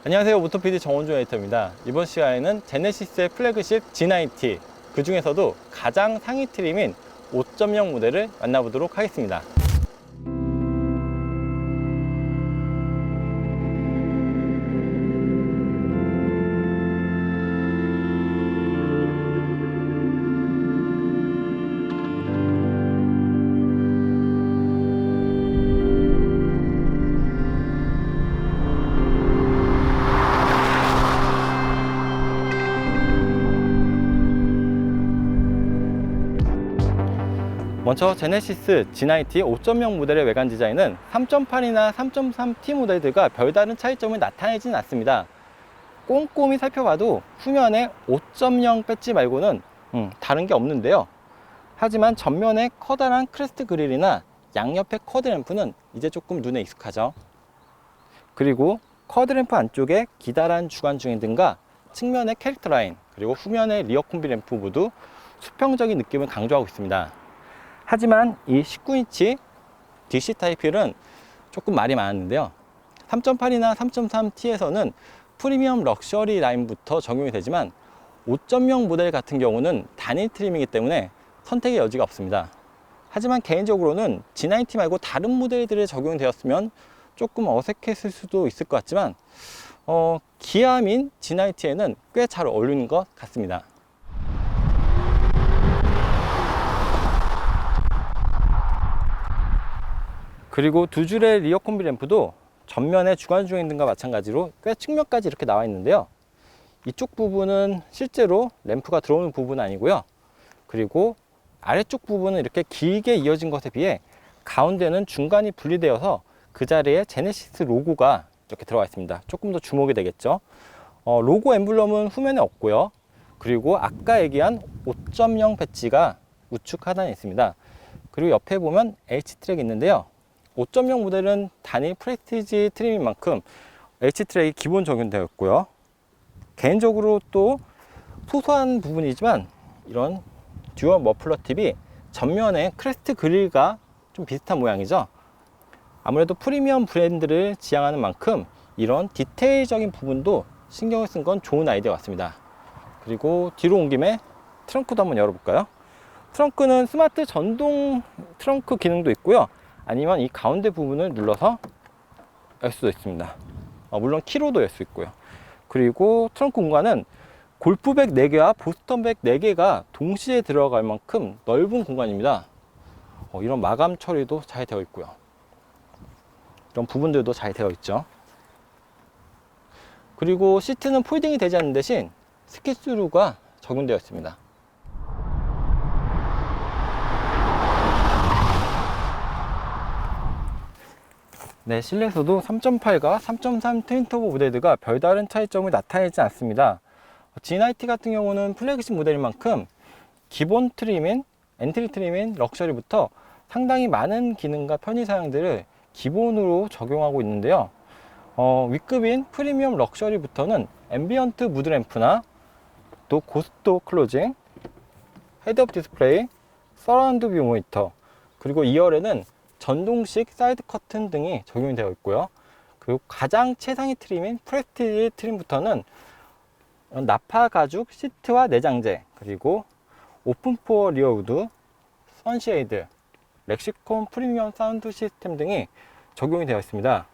안녕하세요, 모토PD 정원준 에디터입니다. 이번 시간에는 제네시스의 플래그십 G90, 그 중에서도 가장 상위 트림인 5.0 모델을 만나보도록 하겠습니다. 먼저 제네시스 G90 5.0 모델의 외관 디자인은 3.8이나 3.3T 모델들과 별다른 차이점을 나타내지는 않습니다. 꼼꼼히 살펴봐도 후면에 5.0 배지 말고는 다른 게 없는데요. 하지만 전면에 커다란 크레스트 그릴이나 양옆의 커드 램프는 이제 조금 눈에 익숙하죠. 그리고 커드 램프 안쪽에 기다란 주간 주행 등과 측면의 캐릭터 라인, 그리고 후면의 리어 콤비 램프 모두 수평적인 느낌을 강조하고 있습니다. 하지만 이 19인치 DC 타입 휠은 조금 말이 많았는데요. 3.8이나 3.3T에서는 프리미엄 럭셔리 라인부터 적용이 되지만 5.0 모델 같은 경우는 단일 트림이기 때문에 선택의 여지가 없습니다. 하지만 개인적으로는 G90 말고 다른 모델들에 적용되었으면 조금 어색했을 수도 있을 것 같지만 기아민 G90에는 꽤 잘 어울리는 것 같습니다. 그리고 두 줄의 리어 콤비 램프도 전면의 주간 주행 등과 마찬가지로 꽤 측면까지 이렇게 나와 있는데요. 이쪽 부분은 실제로 램프가 들어오는 부분은 아니고요. 그리고 아래쪽 부분은 이렇게 길게 이어진 것에 비해 가운데는 중간이 분리되어서 그 자리에 제네시스 로고가 이렇게 들어가 있습니다. 조금 더 주목이 되겠죠. 로고 엠블럼은 후면에 없고요. 그리고 아까 얘기한 5.0 배지가 우측 하단에 있습니다. 그리고 옆에 보면 H트랙이 있는데요. 5.0 모델은 단일 프레스티지 트림인 만큼 H트랙이 기본 적용되어 있고요. 개인적으로 또 소소한 부분이지만 이런 듀얼 머플러 팁이 전면에 크레스트 그릴과 좀 비슷한 모양이죠. 아무래도 프리미엄 브랜드를 지향하는 만큼 이런 디테일적인 부분도 신경을 쓴 건 좋은 아이디어 같습니다. 그리고 뒤로 온 김에 트렁크도 한번 열어볼까요? 트렁크는 스마트 전동 트렁크 기능도 있고요. 아니면 이 가운데 부분을 눌러서 열 수도 있습니다. 물론 키로도 열 수 있고요. 그리고 트렁크 공간은 골프백 4개와 보스턴백 4개가 동시에 들어갈 만큼 넓은 공간입니다. 이런 마감 처리도 잘 되어 있고요. 이런 부분들도 잘 되어 있죠. 그리고 시트는 폴딩이 되지 않는 대신 스키스루가 적용되어 있습니다. 네, 실내에서도 3.8과 3.3 트윈터보 모델들과 별다른 차이점을 나타내지 않습니다. G90 같은 경우는 플래그십 모델인 만큼 기본 트림인, 엔트리 트림인 럭셔리부터 상당히 많은 기능과 편의사양들을 기본으로 적용하고 있는데요. 윗급인 프리미엄 럭셔리부터는 앰비언트 무드 램프나 또 고스트 클로징, 헤드업 디스플레이, 서라운드 뷰 모니터, 그리고 2열에는 전동식 사이드 커튼 등이 적용이 되어 있고요. 그리고 가장 최상위 트림인 프레스티지 트림부터는 나파 가죽 시트와 내장재, 그리고 오픈 포어 리어 우드, 선쉐이드, 렉시콘 프리미엄 사운드 시스템 등이 적용이 되어 있습니다.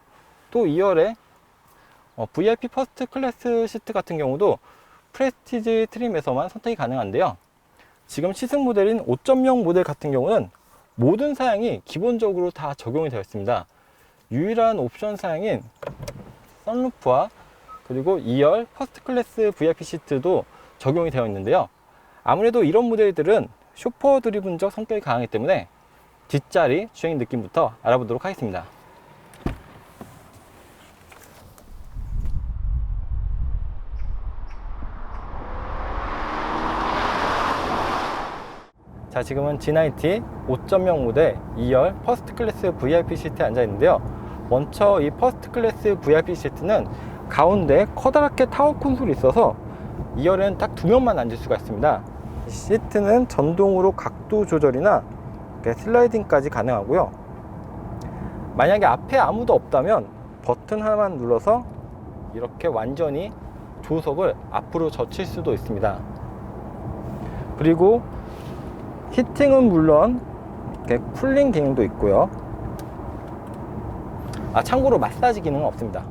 또 2열에 VIP 퍼스트 클래스 시트 같은 경우도 프레스티지 트림에서만 선택이 가능한데요. 지금 시승 모델인 5.0 모델 같은 경우는 모든 사양이 기본적으로 다 적용이 되어 있습니다. 유일한 옵션 사양인 선루프와 그리고 2열 퍼스트 클래스 VIP 시트도 적용이 되어 있는데요. 아무래도 이런 모델들은 쇼퍼 드리븐적 성격이 강하기 때문에 뒷자리 주행 느낌부터 알아보도록 하겠습니다. 자, 지금은 G90 5.0 모델 2열 퍼스트 클래스 VIP 시트에 앉아 있는데요. 먼저 이 퍼스트 클래스 VIP 시트는 가운데 커다랗게 타워 콘솔이 있어서 2열에는 딱 2명만 앉을 수가 있습니다. 이 시트는 전동으로 각도 조절이나 슬라이딩까지 가능하고요. 만약에 앞에 아무도 없다면 버튼 하나만 눌러서 이렇게 완전히 조석을 앞으로 젖힐 수도 있습니다. 그리고 히팅은 물론 이렇게 쿨링 기능도 있고요. 참고로 마사지 기능은 없습니다.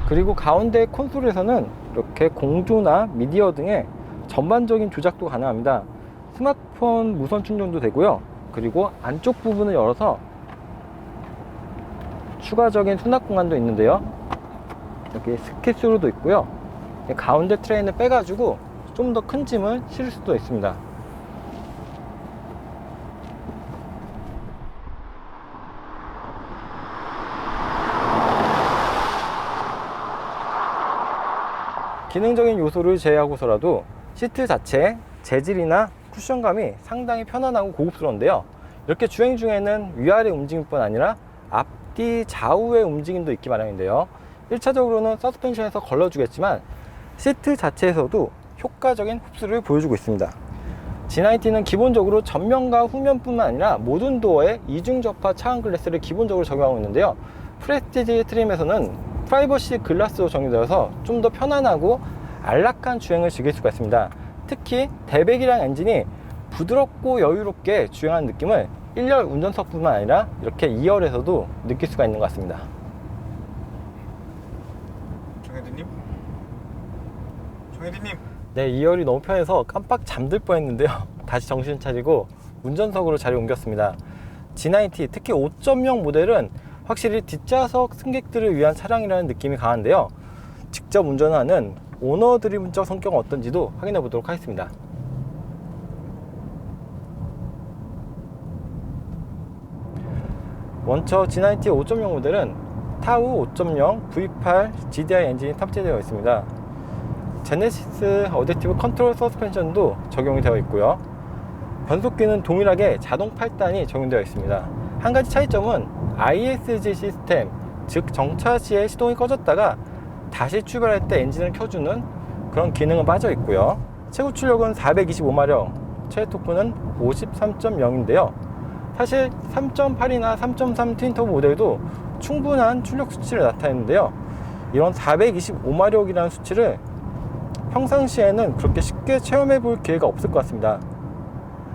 그리고 가운데 콘솔에서는 이렇게 공조나 미디어 등의 전반적인 조작도 가능합니다. 스마트폰 무선 충전도 되고요. 그리고 안쪽 부분을 열어서 추가적인 수납 공간도 있는데요. 여기 스키스루도 있고요. 가운데 트레이는 빼가지고 좀 더 큰 짐을 실을 수도 있습니다. 기능적인 요소를 제외하고서라도 시트 자체의 재질이나 쿠션감이 상당히 편안하고 고급스러운데요. 이렇게 주행 중에는 위아래 움직임뿐 아니라 앞뒤 좌우의 움직임도 있기 마련인데요. 1차적으로는 서스펜션에서 걸러주겠지만 시트 자체에서도 효과적인 흡수를 보여주고 있습니다. G90는 기본적으로 전면과 후면뿐만 아니라 모든 도어에 이중 접화 차원 글래스를 기본적으로 적용하고 있는데요. 프레스티지 트림에서는 프라이버시 글라스로 적용되어서 좀 더 편안하고 안락한 주행을 즐길 수가 있습니다. 특히 대배기량 엔진이 부드럽고 여유롭게 주행하는 느낌을 1열 운전석뿐만 아니라 이렇게 2열에서도 느낄 수가 있는 것 같습니다. 정혜디님. 네, 2열이 너무 편해서 깜빡 잠들 뻔했는데요. 다시 정신 차리고 운전석으로 자리 옮겼습니다. G90, 특히 5.0 모델은 확실히 뒷좌석 승객들을 위한 차량이라는 느낌이 강한데요. 직접 운전하는 오너 드리븐적 성격은 어떤지도 확인해 보도록 하겠습니다. 먼저 G90 5.0 모델은 타우 5.0 V8 GDI 엔진이 탑재되어 있습니다. 제네시스 어댑티브 컨트롤 서스펜션도 적용이 되어 있고요. 변속기는 동일하게 자동 8단이 적용되어 있습니다. 한 가지 차이점은 ISG 시스템, 즉 정차 시에 시동이 꺼졌다가 다시 출발할 때 엔진을 켜주는 그런 기능은 빠져 있고요. 최고 출력은 425마력, 최대 토크는 53.0인데요. 사실 3.8이나 3.3 트윈터보 모델도 충분한 출력 수치를 나타내는데요. 이런 425마력이라는 수치를 평상시에는 그렇게 쉽게 체험해 볼 기회가 없을 것 같습니다.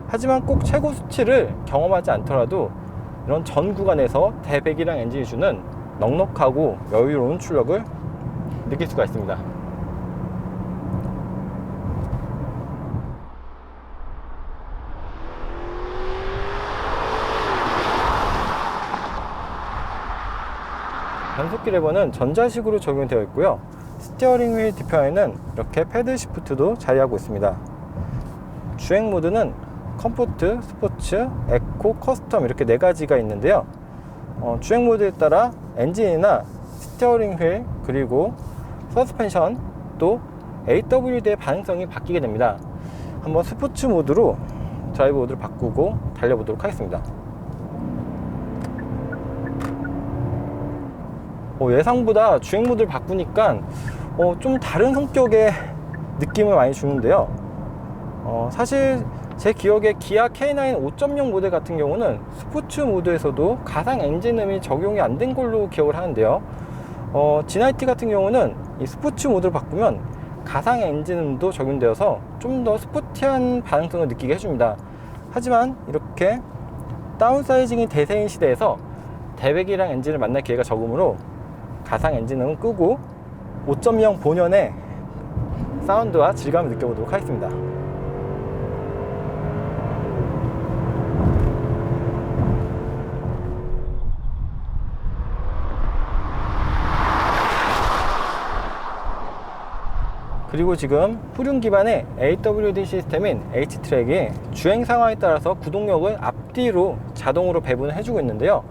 하지만 꼭 최고 수치를 경험하지 않더라도 이런 전 구간에서 대배기량 엔진이 주는 넉넉하고 여유로운 출력을 느낄 수가 있습니다. 변속기 레버는 전자식으로 적용되어 있고요. 스티어링 휠 뒤편에는 이렇게 패들 시프트도 자리하고 있습니다. 주행 모드는 컴포트, 스포츠, 에코, 커스텀 이렇게 4가지가 있는데요. 주행 모드에 따라 엔진이나 스티어링 휠 그리고 서스펜션 또 AWD의 반응성이 바뀌게 됩니다. 한번 스포츠 모드로 드라이브 모드를 바꾸고 달려보도록 하겠습니다. 예상보다 주행 모드를 바꾸니까 좀 다른 성격의 느낌을 많이 주는데요. 사실 제 기억에 기아 K9 5.0 모델 같은 경우는 스포츠 모드에서도 가상 엔진음이 적용이 안 된 걸로 기억을 하는데요. G90 같은 경우는 이 스포츠 모드를 바꾸면 가상 엔진음도 적용되어서 좀 더 스포티한 반응성을 느끼게 해줍니다. 하지만 이렇게 다운사이징이 대세인 시대에서 대배기량 엔진을 만날 기회가 적으므로 가상 엔진음은 끄고 5.0 본연의 사운드와 질감을 느껴보도록 하겠습니다. 그리고 지금 후륜 기반의 AWD 시스템인 H-트랙이 주행 상황에 따라서 구동력을 앞뒤로 자동으로 배분을 해주고 있는데요.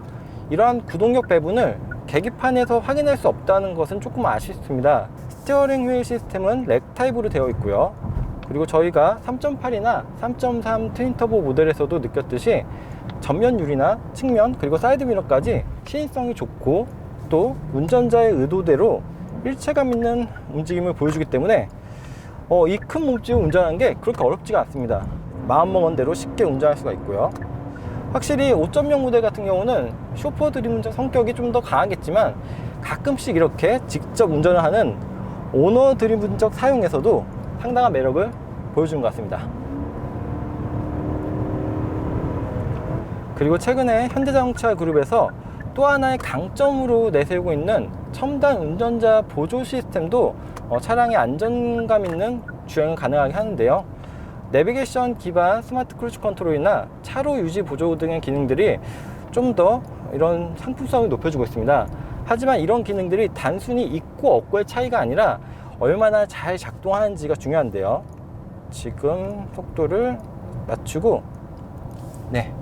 이러한 구동력 배분을 계기판에서 확인할 수 없다는 것은 조금 아쉽습니다. 스티어링 휠 시스템은 렉 타입으로 되어 있고요. 그리고 저희가 3.8이나 3.3 트윈터보 모델에서도 느꼈듯이 전면 유리나 측면 그리고 사이드 미러까지 시인성이 좋고 또 운전자의 의도대로 일체감 있는 움직임을 보여주기 때문에 이 큰 몸집을 운전하는 게 그렇게 어렵지가 않습니다. 마음먹은 대로 쉽게 운전할 수가 있고요. 확실히 5.0 모델 같은 경우는 쇼퍼 드리븐 성격이 좀 더 강하겠지만 가끔씩 이렇게 직접 운전을 하는 오너 드리븐적 사용에서도 상당한 매력을 보여주는 것 같습니다. 그리고 최근에 현대자동차 그룹에서 또 하나의 강점으로 내세우고 있는 첨단 운전자 보조 시스템도 차량의 안정감 있는 주행을 가능하게 하는데요. 내비게이션 기반 스마트 크루즈 컨트롤이나 차로 유지 보조 등의 기능들이 좀 더 이런 상품성을 높여주고 있습니다. 하지만 이런 기능들이 단순히 있고 없고의 차이가 아니라 얼마나 잘 작동하는지가 중요한데요. 지금 속도를 낮추고, 네,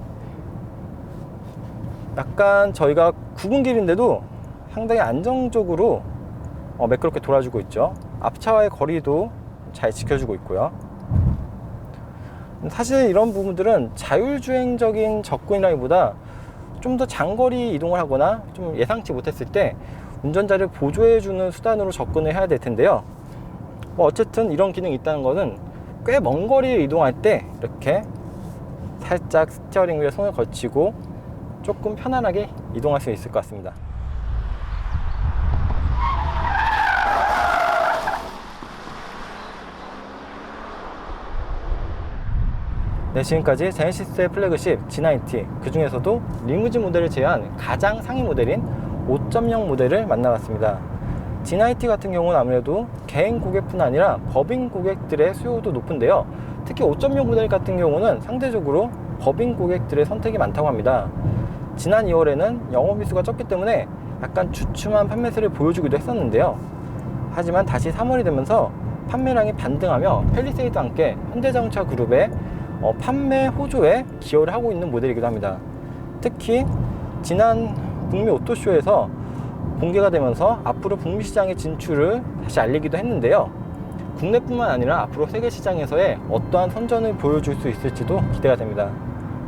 약간 저희가 굽은 길인데도 상당히 안정적으로 매끄럽게 돌아주고 있죠. 앞차와의 거리도 잘 지켜주고 있고요. 사실 이런 부분들은 자율주행적인 접근이라기보다 좀 더 장거리 이동을 하거나 좀 예상치 못했을 때 운전자를 보조해주는 수단으로 접근을 해야 될 텐데요. 어쨌든 이런 기능이 있다는 것은 꽤 먼 거리를 이동할 때 이렇게 살짝 스티어링 위에 손을 걸치고 조금 편안하게 이동할 수 있을 것 같습니다. 네, 지금까지 제네시스의 플래그십 G90, 그 중에서도 리무진 모델을 제외한 가장 상위 모델인 5.0 모델을 만나봤습니다. G90 같은 경우는 아무래도 개인 고객뿐 아니라 법인 고객들의 수요도 높은데요. 특히 5.0 모델 같은 경우는 상대적으로 법인 고객들의 선택이 많다고 합니다. 지난 2월에는 영업일수가 적기 때문에 약간 주춤한 판매세를 보여주기도 했었는데요. 하지만 다시 3월이 되면서 판매량이 반등하며 팰리세이드와 함께 현대자동차 그룹의 판매 호조에 기여를 하고 있는 모델이기도 합니다. 특히 지난 북미 오토쇼에서 공개가 되면서 앞으로 북미 시장의 진출을 다시 알리기도 했는데요. 국내뿐만 아니라 앞으로 세계 시장에서의 어떠한 선전을 보여줄 수 있을지도 기대가 됩니다.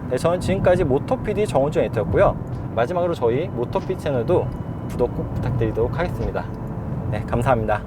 네, 저는 지금까지 모터PD 정우준 에디터였고요. 마지막으로 저희 모터PD 채널도 구독 꼭 부탁드리도록 하겠습니다. 네, 감사합니다.